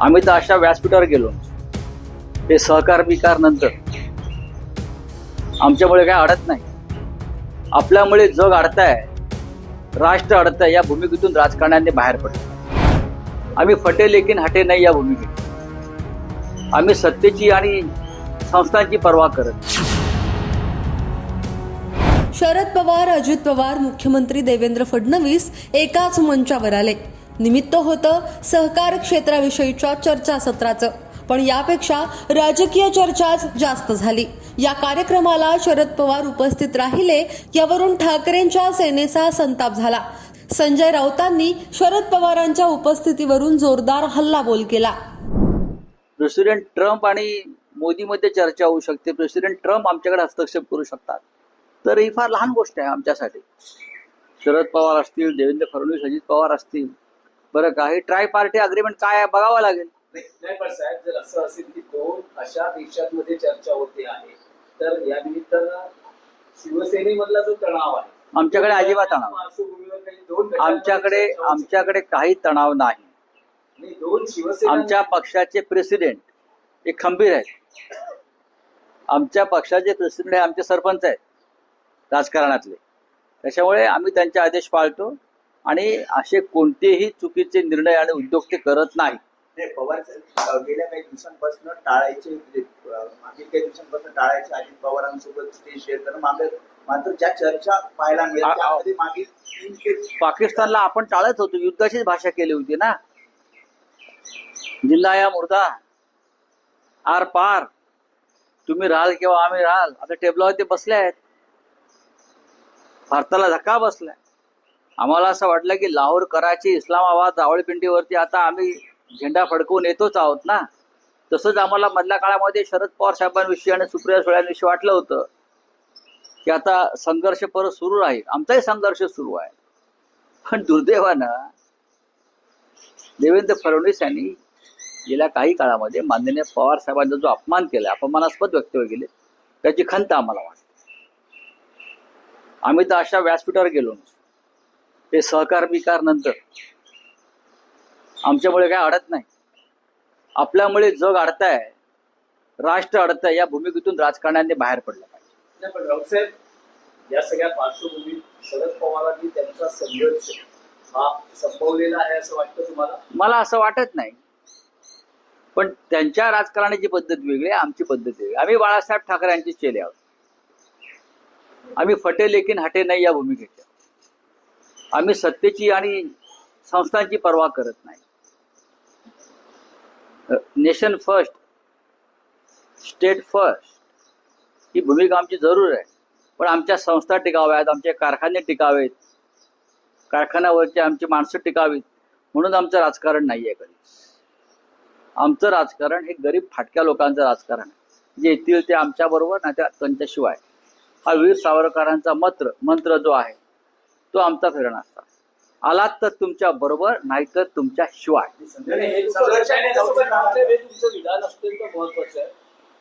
आम्ही तर अशा व्यासपीठावर गेलो ते सहकार बिकार नंतर आमच्यामुळे काय अडत नाही. आपल्यामुळे जग अडताय, राष्ट्र अडतंय, या भूमिकेतून राजकारण्याने बाहेर पडतो. आम्ही फटे लेकिन हटे नाही या भूमिकेत. आम्ही सत्तेची आणि संस्थांची पर्वा करत. शरद पवार, अजित पवार, मुख्यमंत्री देवेंद्र फडणवीस एकाच मंचावर आले. निमित्त होतं सहकार क्षेत्राविषयीच्या चर्चासत्राचं. पण यापेक्षा राजकीय चर्चाच जास्त झाली. या कार्यक्रमाला शरद पवार उपस्थित राहिले, यावरून ठाकरेंच्या सेनेचा संताप झाला. संजय राऊतांनी शरद पवारांच्या उपस्थितीवरून जोरदार हल्लाबोल केला. प्रेसिडेंट ट्रम्प आणि मोदीमध्ये चर्चा होऊ शकते, प्रेसिडेंट ट्रम्प आमच्याकडे हस्तक्षेप करू शकतात, तर ही फार लहान गोष्ट आहे आमच्यासाठी. शरद पवार असतील, देवेंद्र फडणवीस, अजित पवार असतील, बरं काही ट्राय पार्टी अग्रीमेंट काय आहे बघावं लागेल. नाही पण साहेब, जर असं असेल की दोन अशा देशांमध्ये चर्चा होते आहे, तर या निमित्तानं शिवसेनेमधला जो तणाव आहे, आमच्याकडे अजिबात तणाव, पार्श्वभूमीवर काही दोन गटांमध्ये चर्चा होते. आमच्याकडे काही तणाव नाही. आणि दोन शिवसेना आमच्या पक्षाचे प्रेसिडेंट हे खंबीर आहेत. आमच्या पक्षाचे प्रेसिडेंट हे आमचे सरपंच आहेत राजकारणातले. त्याच्यामुळे आम्ही त्यांचे आदेश पाळतो आणि असे कोणतेही चुकीचे निर्णय आणि उद्योग ते करत नाही. पवार गेल्या काही दिवसांपासून टाळायचे, मागील काही दिवसांपासून टाळायचे अजित पवारांसोबत स्टेज शेअर करणं. मात्र ज्या चर्चा पाहायला मिळतात त्यामध्ये मागील 3 ते पाकिस्तानला आपण टाळत होतो, युद्धाचीच भाषा केली होती ना. जिल्हा या मुर्दा आर पार, तुम्ही राहाल किंवा आम्ही राहाल. आता टेबलावरती बसले आहेत, भारताला धक्का बसलाय. आम्हाला असं वाटलं की लाहोर, कराची, इस्लामाबाद, रावळपिंडीवरती आता आम्ही झेंडा फडकवून येतोच आहोत ना. तसंच आम्हाला मधल्या काळामध्ये शरद पवार साहेबांविषयी आणि सुप्रिया सुळेंविषयी वाटलं होतं की आता संघर्ष परत सुरू राहील. आमचाही संघर्ष सुरू आहे. पण दुर्दैवानं देवेंद्र फडणवीस यांनी गेल्या काही काळामध्ये माननीय पवार साहेबांचा जो अपमान केला, अपमानास्पद वक्तव्य केले, त्याची खंत आम्हाला वाटते. आम्ही तर अशा व्यासपीठावर गेलो ते सहकार बिकार नंतर आमच्यामुळे काय अडत नाही. आपल्यामुळे जग अडताय, राष्ट्र अडतंय, या भूमिकेतून राजकारण्याने बाहेर पडलं पाहिजे. नाही पण राऊतसाहेब, या सगळ्या पार्श्वभूमीत शरद पवारांनी त्यांचा संघर्ष हा संपवलेला आहे असं वाटतं तुम्हाला? मला असं वाटत नाही. पण त्यांच्या राजकारणाची पद्धत वेगळी आहे, आमची पद्धत वेगळी. आम्ही बाळासाहेब ठाकरे यांचे चेले आहोत. आम्ही फटे लेकिन हटे नाही या भूमिकेच्या. आम्ही सत्तेची आणि संस्थांची पर्वा करत नाही. नेशन फर्स्ट, स्टेट फर्स्ट ही भूमिका आमची जरूर आहे. पण आमच्या संस्था टिकाव्यात, आमचे कारखाने टिकावेत, कारखान्यावरची आमची माणसं टिकावीत, म्हणून आमचं राजकारण नाही आहे कधी. आमचं राजकारण हे गरीब फाटक्या लोकांचं राजकारण आहे. जे येतील ते आमच्याबरोबर, नाही तर त्यांच्याशिवाय. हा वीर सावरकरांचा मंत्र जो आहे तो आमचा प्रेरणा असतात. आलात तर तुमच्या बरोबर, नाही तर तुमच्या शिवाय. हे तुमचं विधान अत्यंत महत्वाचं आहे.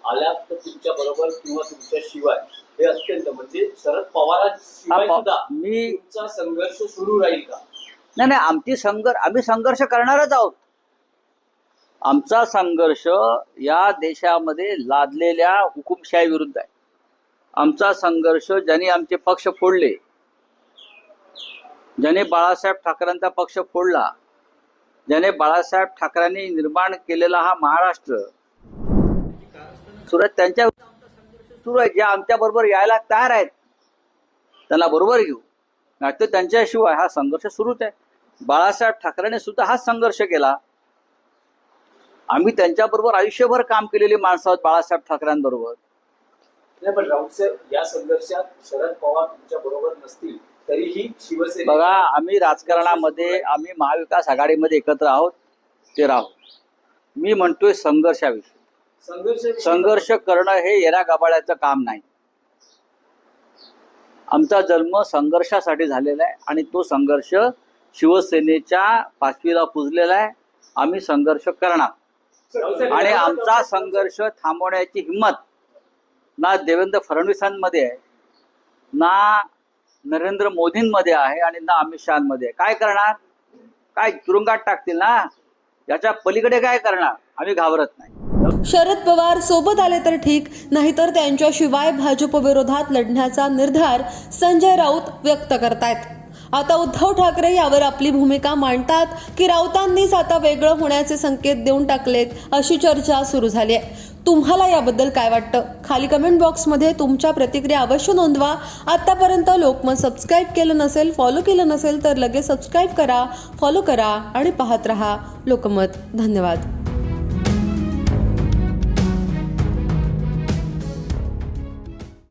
आल्यात तर तुमच्या बरोबर किंवा तुमच्या शिवाय, हे अत्यंत म्हणजे शरद पवारांशिवाय सुद्धा तुमचा संघर्ष सुरू राहील का? नाही, आम्ही संघर्ष करणारच आहोत. आमचा संघर्ष या देशामध्ये लादलेल्या हुकुमशाही विरुद्ध आहे. आमचा संघर्ष ज्यांनी आमचे पक्ष फोडले, ज्याने बाळासाहेब ठाकरेंचा पक्ष फोडला, ज्याने बाळासाहेब ठाकरेंनी निर्माण केलेला हा महाराष्ट्र सुरत, त्यांच्या सुरू आहे. जे आमच्या बरोबर यायला तयार आहेत त्यांना बरोबर घेऊ, नाहीतर त्यांच्याशिवाय हा संघर्ष सुरूच आहे. बाळासाहेब ठाकरेंनी सुद्धा हाच संघर्ष केला. आम्ही त्यांच्याबरोबर आयुष्यभर काम केलेली माणसं आहोत बाळासाहेब ठाकरेंबरोबर. नाही पण राऊतसाहेब, या संघर्षात शरद पवार तुमच्या बरोबर नसतील तरीही शिवसेना, बघा, आम्ही राजकारणामध्ये, आम्ही महाविकास आघाडीमध्ये एकत्र आहोत, ते राहू. मी म्हणतोय संघर्षाविषयी. संघर्ष करणं हे येरा गबाळ्याचं काम नाही. आमचा जन्म संघर्षासाठी झालेला आहे आणि तो संघर्ष शिवसेनेच्या पाचवीला पुजलेला आहे. आम्ही संघर्ष करणार आणि आमचा संघर्ष थांबवण्याची हिंमत ना देवेंद्र फडणवीसांमध्ये आहे, ना नरेंद्र मोदींमध्ये आहे आणि ना अमित शहामध्ये आहे. काय करणार? काय तुरुंगात टाकतील ना. याच्या पलीकडे काय करणार आम्ही घाबरत नाही. शरद पवार सोबत आले तर ठीक, नाहीतर त्यांच्याशिवाय भाजप विरोधात लढण्याचा निर्धार संजय राऊत व्यक्त करतायत. आता उद्धव ठाकरे यावर आपली भूमिका मांडतात की राऊतांनीच आता वेगळं होण्याचे संकेत देऊन टाकलेत, अशी चर्चा सुरू झाली आहे. तुम्हाला याबद्दल काय वाटतं? खाली कमेंट बॉक्समध्ये तुमच्या प्रतिक्रिया अवश्य नोंदवा. आतापर्यंत लोकमत सबस्क्राईब केलं नसेल, फॉलो केलं नसेल तर लगेच सबस्क्राईब करा, फॉलो करा आणि पाहत रहा लोकमत. धन्यवाद.